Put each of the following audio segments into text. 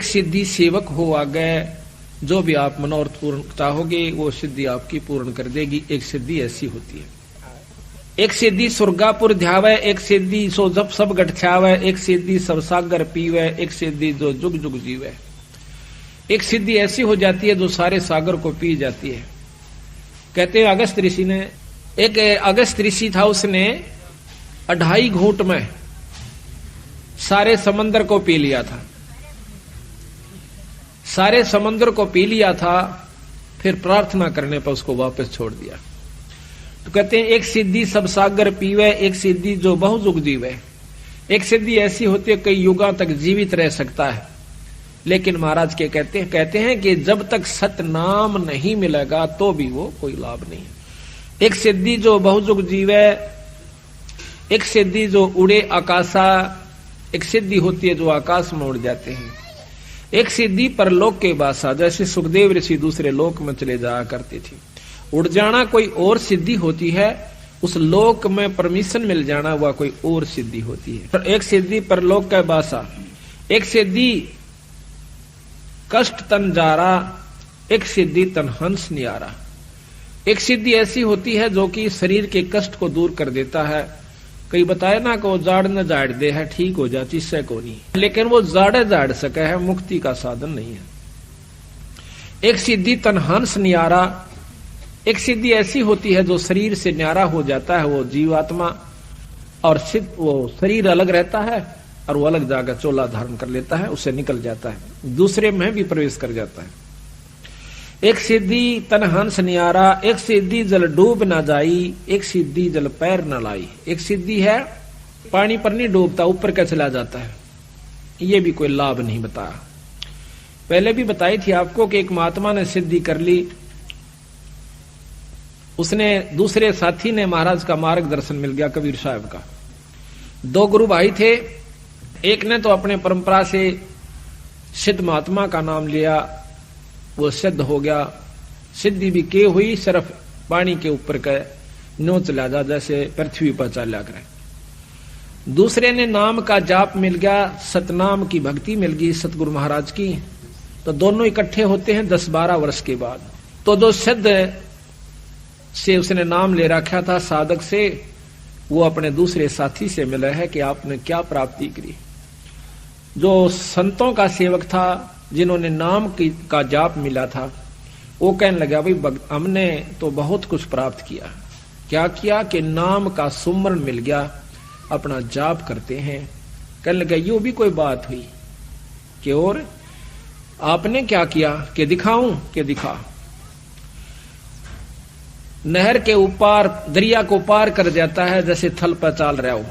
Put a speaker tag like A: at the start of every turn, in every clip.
A: सिद्धि सेवक हो आगे, जो भी आप मनोरथ पूर्ण चाहोगे वो सिद्धि आपकी पूर्ण कर देगी। एक सिद्धि ऐसी होती है। एक सिद्धि सुरगापुर ध्यावे, एक सिद्धि सो जब सब गठछावे, एक सिद्धि सब सागर पीवे, एक सिद्धि जो जुग जुग जीवे। एक सिद्धि ऐसी हो जाती है जो सारे सागर को पी जाती है। कहते हैं अगस्त ऋषि ने, एक अगस्त ऋषि था, उसने 2.5 घूंट में सारे समंदर को पी लिया था। सारे समंदर को पी लिया था, फिर प्रार्थना करने पर उसको वापस छोड़ दिया। तो कहते हैं एक सिद्धि सब सागर पीवे, एक सिद्धि जो बहु युग जीवे। एक सिद्धि ऐसी होती है कई युगों तक जीवित रह सकता है, लेकिन महाराज के कहते हैं कि जब तक सत नाम नहीं मिलेगा तो भी वो कोई लाभ नहीं। एक सिद्धि जो बहु युग जीवे, एक सिद्धि जो उड़े आकाशा, एक सिद्धि होती है जो आकाश में उड़ जाते हैं। एक सिद्धि परलोक के बासा, जैसे सुखदेव ऋषि दूसरे लोक में चले जाया करते थे। उड़ जाना कोई और सिद्धि होती है, उस लोक में परमिशन मिल जाना वह कोई और सिद्धि होती है। एक सिद्धि परलोक का बासा, एक सिद्धि कष्ट तन जारा, एक सिद्धि तन हंस नियारा। एक सिद्धि ऐसी होती है जो कि शरीर के कष्ट को दूर कर देता है। कई बताए ना को जाड़ न जाड़ दे है, ठीक हो जाती से को नहीं, लेकिन वो जाड़े जाड़ सके है, मुक्ति का साधन नहीं है। एक सिद्धि तन हंस नियारा, एक सिद्धि ऐसी होती है जो शरीर से न्यारा हो जाता है, वो जीवात्मा, और सिद्ध वो शरीर अलग रहता है और वो अलग जाकर चोला धारण कर लेता है, उससे निकल जाता है, दूसरे में भी प्रवेश कर जाता है। एक सिद्धि तन हंस नियारा, एक सिद्धि जल डूब न जाई, एक सिद्धि जल पैर न लाई। एक सिद्धि है पानी पर नहीं डूबता, ऊपर का चला जाता है, ये भी कोई लाभ नहीं बताया। पहले भी बताई थी आपको कि एक महात्मा ने सिद्धि कर ली, उसने दूसरे साथी ने महाराज का मार्गदर्शन मिल गया, कबीर साहब का। 2 गुरु भाई थे, एक ने तो अपने परंपरा से सिद्ध महात्मा का नाम लिया, वो सिद्ध हो गया, सिद्धि भी के हुई, सिर्फ पानी के ऊपर का नो चला जा, जैसे पृथ्वी पर चला करे। दूसरे ने नाम का जाप मिल गया, सतनाम की भक्ति मिल गई सतगुरु महाराज की। तो दोनों इकट्ठे होते हैं 10-12 वर्ष के बाद। तो जो सिद्ध से उसने नाम ले रखा था साधक से, वो अपने दूसरे साथी से मिला है कि आपने क्या प्राप्ति करी। जो संतों का सेवक था, जिन्होंने नाम का जाप मिला था, वो कहने लगा भाई हमने तो बहुत कुछ प्राप्त किया। क्या किया कि नाम का सुमरण मिल गया, अपना जाप करते हैं। कहने लगा यूं भी कोई बात हुई कि और आपने क्या किया कि दिखाऊं कि दिखा। नहर के ऊपर दरिया को पार कर जाता है, जैसे थल पर चाल रहा हो,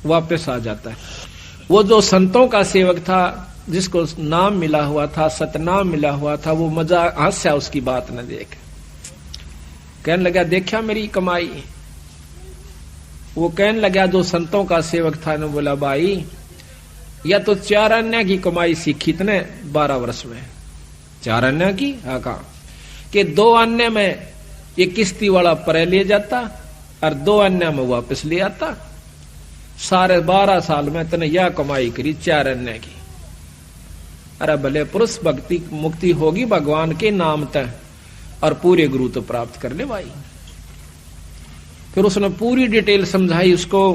A: वापस आ जाता है। वो जो संतों का सेवक था, जिसको नाम मिला हुआ था, सतनाम मिला हुआ था, वो मजा हास्या उसकी बात न देख। कहने लगा देखा मेरी कमाई। वो कहने लगा जो संतों का सेवक था ने बोला भाई या तो 4 अन्य की कमाई सीखी तने 12 वर्ष में। 4 अन्य की? हाँ कहा कि 2 अन्य में ये किश्ती वाला परे ले जाता और 2 अन्य में वापस ले आता। सारे 12 साल में तने यह कमाई करी 4 अन्य की। अरे भले पुरुष भक्ति मुक्ति होगी भगवान के नाम तय, और पूरे गुरु तो प्राप्त कर ले भाई। फिर उसने पूरी डिटेल समझाई उसको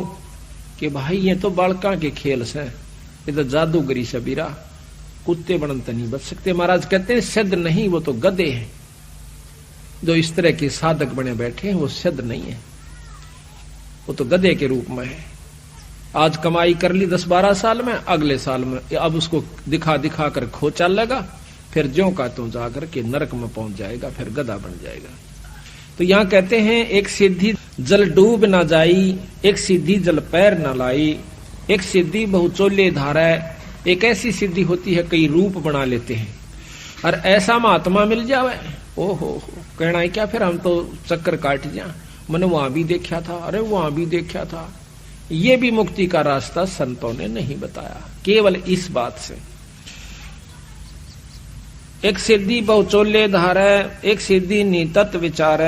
A: कि भाई ये तो बालका के खेल से, ये तो जादूगरी सबीरा, कुत्ते बनते नहीं बच सकते। महाराज कहते हैं सिद्ध नहीं, वो तो गधे हैं। जो इस तरह के साधक बने बैठे हैं वो सिद्ध नहीं है, वो तो गधे के रूप में है। आज कमाई कर ली 10-12 साल में, अगले साल में अब उसको दिखा दिखा कर खो चल लेगा, फिर ज्यों का तो जाकर के नरक में पहुंच जाएगा, फिर गधा बन जाएगा। तो यहाँ कहते हैं एक सिद्धि जल डूब ना जाई, एक सिद्धि जल पैर न लाई, एक सिद्धि बहुचोले धारा। एक ऐसी सिद्धि होती है कई रूप बना लेते हैं, और ऐसा महात्मा मिल जावे, ओहो कहना है क्या, फिर हम तो चक्कर काट जा, मैंने वहां भी देखा था, अरे वहां भी देखा था। ये भी मुक्ति का रास्ता संतों ने नहीं बताया, केवल इस बात से। एक सिद्धि बहुचोले धारा, एक सिद्धि नीतत विचार,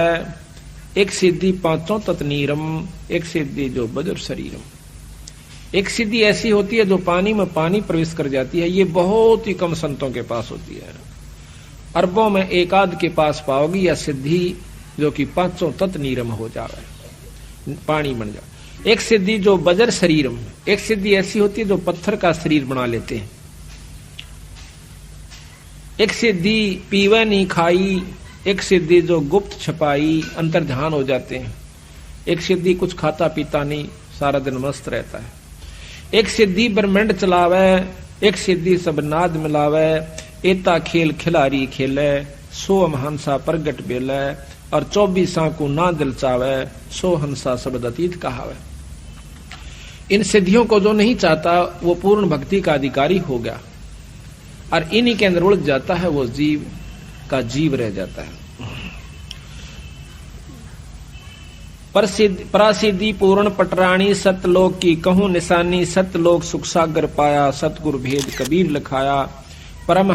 A: एक सिद्धि 5 तत् नीरम, एक सिद्धि जो बजुर शरीरम। एक सिद्धि ऐसी होती है जो पानी में पानी प्रवेश कर जाती है, ये बहुत ही कम संतों के पास होती है। अरबों में एक आध के पास पाओगी या सिद्धि जो कि पांचों तत्व नीरम हो जावे, पानी बन जाए। एक सिद्धि जो बजर शरीरम, एक सिद्धि ऐसी होती है जो पत्थर का शरीर बना लेते हैं। एक सिद्धि पीवे नहीं खाई, एक सिद्धि जो गुप्त छपाई अंतर्ध्यान हो जाते हैं। एक सिद्धि कुछ खाता पीता नहीं, सारा दिन मस्त रहता है। एक सिद्धि ब्रह्मांड चलावे, एक सिद्धि सब नाद मिलावे। एता खेल खिलारी खेले, सो हंसा प्रगट बेले, और 24 को ना दिल चावे, सो हंसा शब्द अतीत कहावे। इन सिद्धियों को जो नहीं चाहता वो पूर्ण भक्ति का अधिकारी हो गया, और इन्हीं के अंदर उलझ जाता है, वो जीव का जीव रह जाता है। परासिद्धि पूर्ण पटराणी, सतलोक की कहूं निशानी। सतलोक सुख सागर पाया, सतगुरु भेद कबीर लिखाया। परम